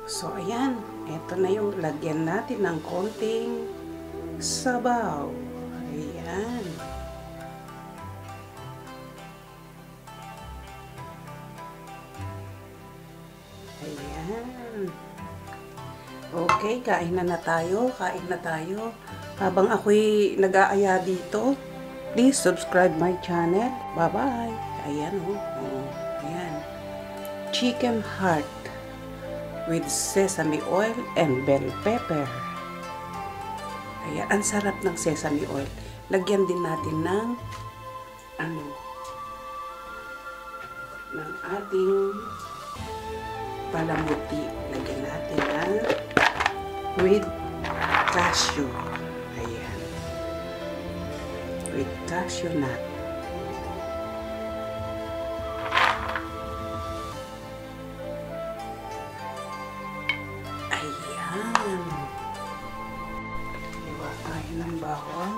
So, ayan. Ito na yung lagyan natin ng konting sabaw. Ayan. Ayan. Okay, kain na tayo. Kain na tayo. Habang ako'y nag-aaya dito, please subscribe my channel. Bye-bye. Ayan, ayan. Chicken heart with sesame oil and bell pepper. Ayan, ang sarap ng sesame oil. Lagyan din natin ng ng ating palamuti. Lagyan natin ng with cashew. Ayan. With cashew nut. Ayan. Iwa tayo ng bawang.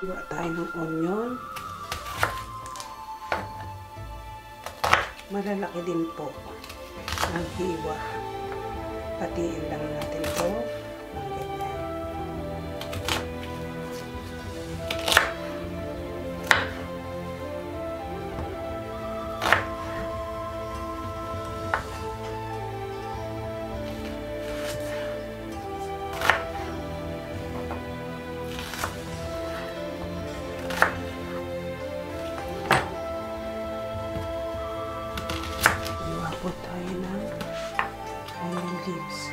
Iwa tayo ng onion. Malalaki din po ang hiwa. Patiin lang natin ito ng ganyan. Hiwa po tayo ng onion leaves.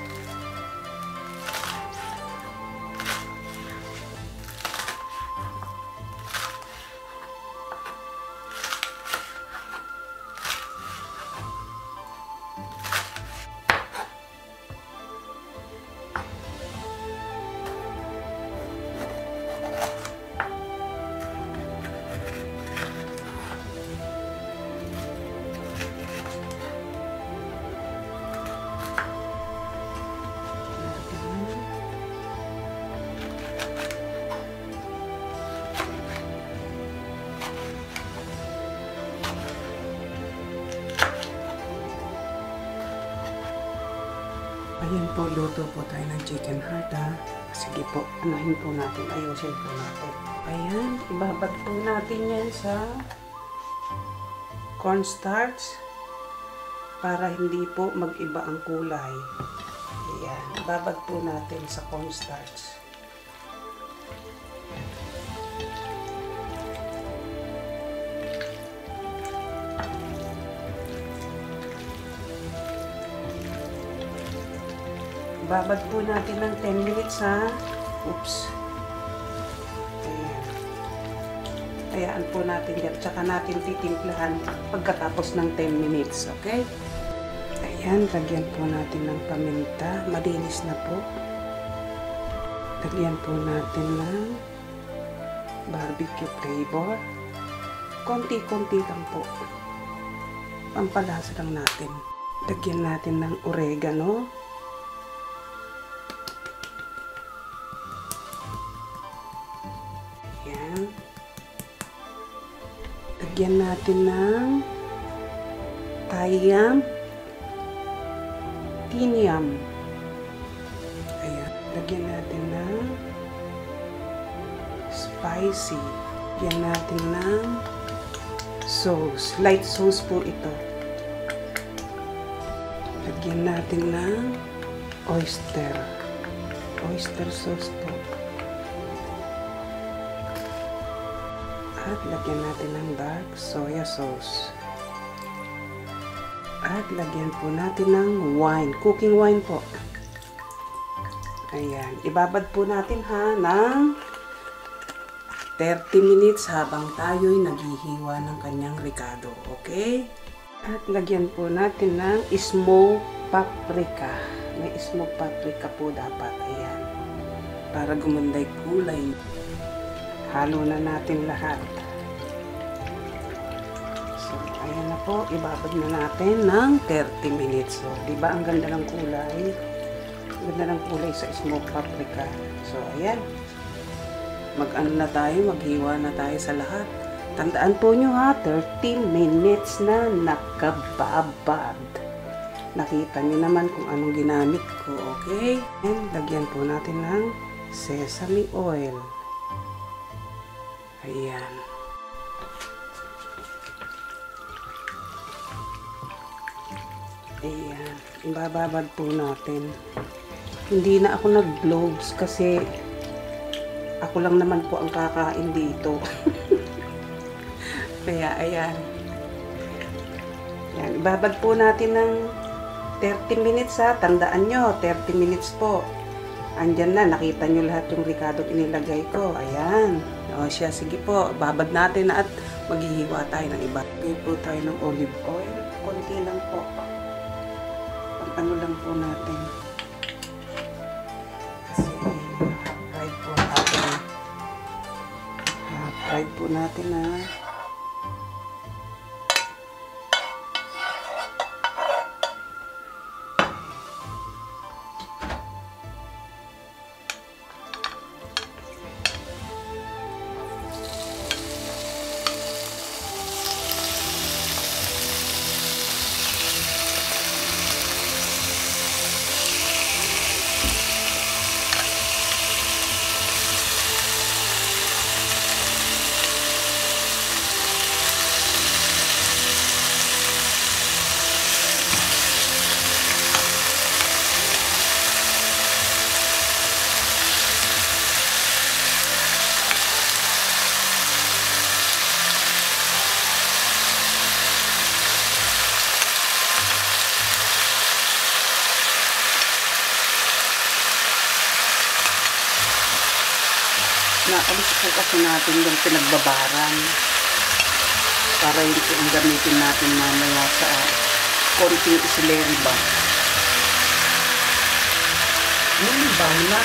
Ayan po, luto po tayo ng chicken heart ha. Sige po, anahin po natin, ayusin po natin. Ayan, ibabad po natin yan sa cornstarch para hindi po mag-iba ang kulay. Ayan, ibabad po natin sa cornstarch. Babad po natin ng 10 minutes ha. Oops. Ayan. Hayaan po natin yan. Tsaka natin titimplahan pagkatapos ng 10 minutes. Okay? Ayan. Lagyan po natin ng paminta. Malinis na po. Lagyan po natin ng barbecue flavor. Konti-konti lang po. Pampalasa lang natin. Lagyan natin ng oregano. Ayan. Lagyan natin ng thyme, thyme. Ayan. Lagyan natin ng spicy. Lagyan natin ng sauce. Light sauce po ito. Lagyan natin ng oyster. Oyster sauce po. At lagyan natin ng dark soya sauce. At lagyan po natin ng wine. Cooking wine po. Ayan. Ibabad po natin ha ng 30 minutes habang tayo'y naghihiwa ng kanyang ricado. Okay? At lagyan po natin ng smoked paprika. May smoked paprika po dapat. Ayan. Para gumanday kulay. Halo na natin lahat. So, ayan na po. Ibabad na natin ng 30 minutes. So, diba ang ganda ng kulay? Ang ganda ng kulay sa smoked paprika. So, ayan. Mag-ano na tayo, maghiwa na tayo sa lahat. Tandaan po nyo ha, 30 minutes na nakababad. Nakita nyo naman kung anong ginamit ko, okay? And lagyan po natin ng sesame oil. Ayan. Ayan. Ibababad po natin. Hindi na ako nag-gloves kasi ako lang naman po ang kakain dito. Kaya, ayan. Ayan. Ibabad po natin ng 30 minutes ha. Tandaan nyo, 30 minutes po. Andyan na, nakita nyo lahat yung ricado inilagay ko. Ayan. O siya, sige po. Babad natin na at maghihiwa tayo ng iba. Lagay po tayo ng olive oil. Konti lang po. Pag ano lang po natin. Kasi fried po natin. Fried po natin na. Naalis po kasi natin yung pinagbabaran para hindi po ang gamitin natin mamaya sa konting isileri ba. Ang bango na.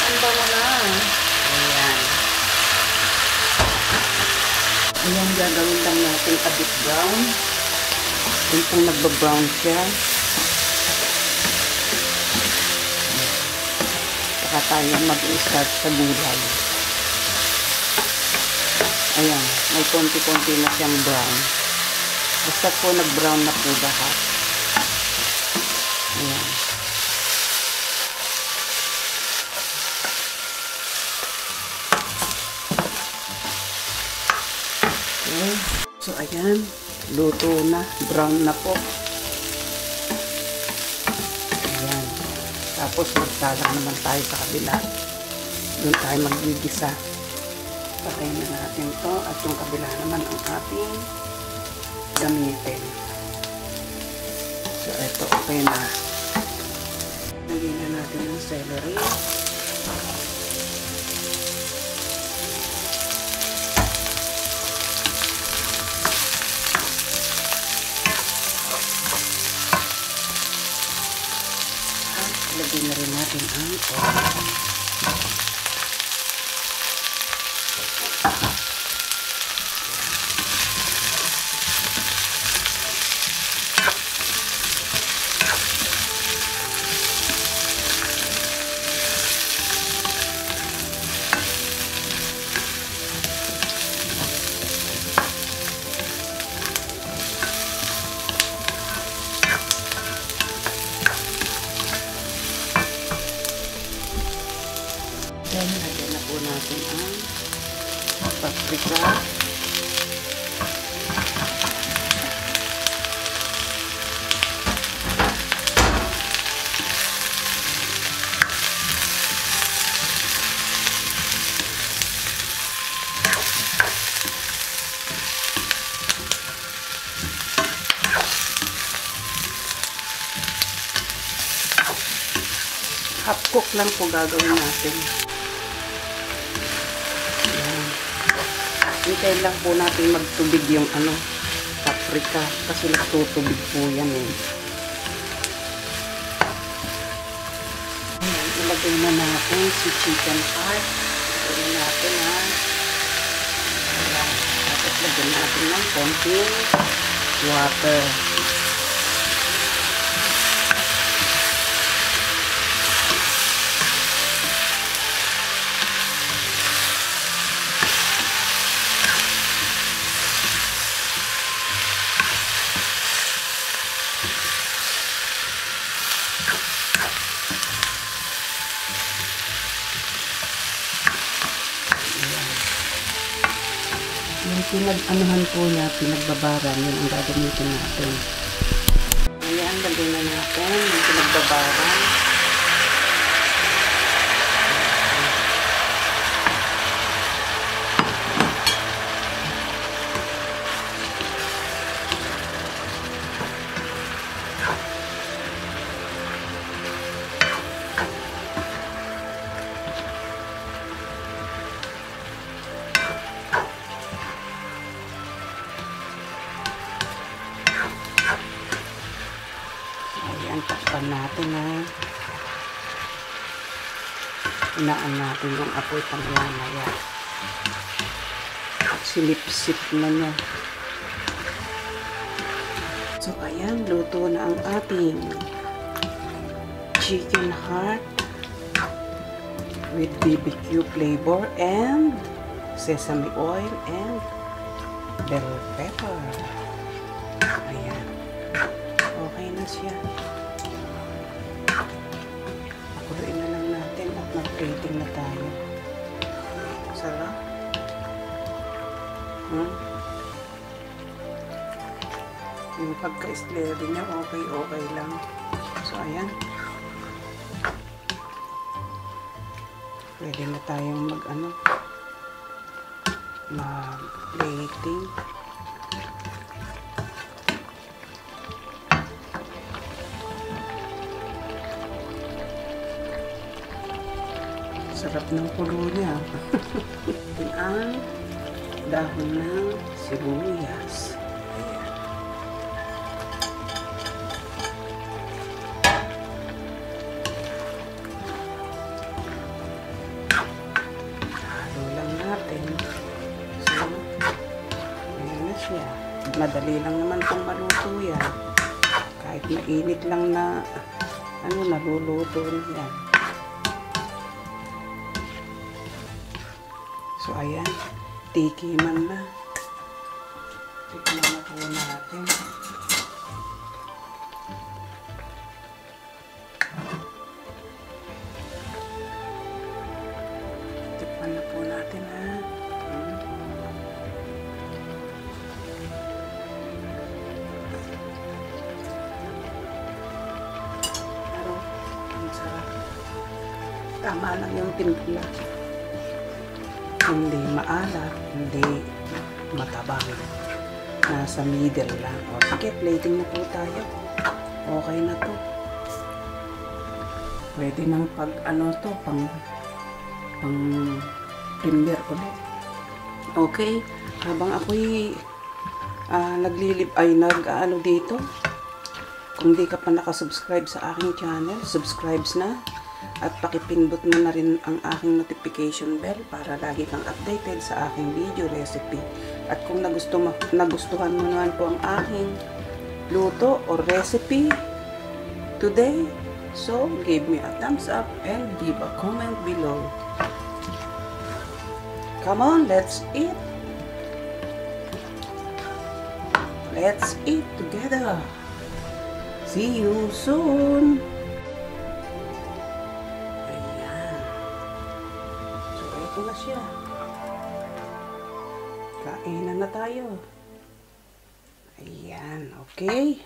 Ang bango na. Ayan. Ayan, gagawin lang natin a bit brown. Yung pong nagba-brown siya. Saka tayo mag-start sa gulay. Ayan, may konti-konti na siyang brown. Basta po nag-brown na po lahat. Ayan. Okay. So, ayan. Luto na. Brown na po. Tapos magsalang naman tayo sa kabila. Doon tayo magigisa. Patayin na natin to at yung kabila naman ang ating gamitin. So ito okay na. Lagyan na natin yung celery. Lagyan na rin natin ang oil. Lagyan na po natin ang paprika. Half cook lang po gagawin natin. Hintayin lang po natin magtubig yung paprika kasi nagtutubig po yan eh. Ayan, ilagay na natin si chicken part. Ilagay natin ha. Ayan. Tapos lagyan natin ng konting water. pinag-anuhan po niya, pinagbabaran, yun ang gagamitin natin. Ayan, lagyan na natin yung pinagbabaran. Ayan, takpan natin na. Inaan natin yung apoy pang mamaya. Silip-sip na niya. So, ayan, luto na ang ating chicken heart with BBQ flavor and sesame oil and bell pepper. Ayan. Okay na siya. Pakuluin na lang natin at mag-plating na tayo. Sarap. Yung pagka-slurry niya, okay lang. So, ayan. Pwede na tayong mag-plating. Sarap ng kulo niya. Ang dahon ng sibuyas. Ayan. Halo lang natin. So, ayan na siya. Madali lang naman pong maluto yan. Kahit mainit lang na naluluto na yan. So, ayan. Tikiman na. Tikman na po natin. Tikman na po natin, ha. Pero, ang sarap. Tama lang yung timpla. Hindi maalat, hindi matabang. Nasa middle lang. O, sige, plating na po tayo. Okay na to. Pwede nang pang premier ulit. Okay, habang ako'y dito. Kung di ka pa nakasubscribe sa aking channel, subscribe na. At pakipindot mo na rin ang aking notification bell para lagi kang updated sa aking video recipe. At kung nagustuhan mo naman po ang aking luto or recipe today, so give me a thumbs up and give a comment below. Come on, let's eat. Let's eat together. See you soon. Ito na siya. Kainan na tayo. Ayan, okay.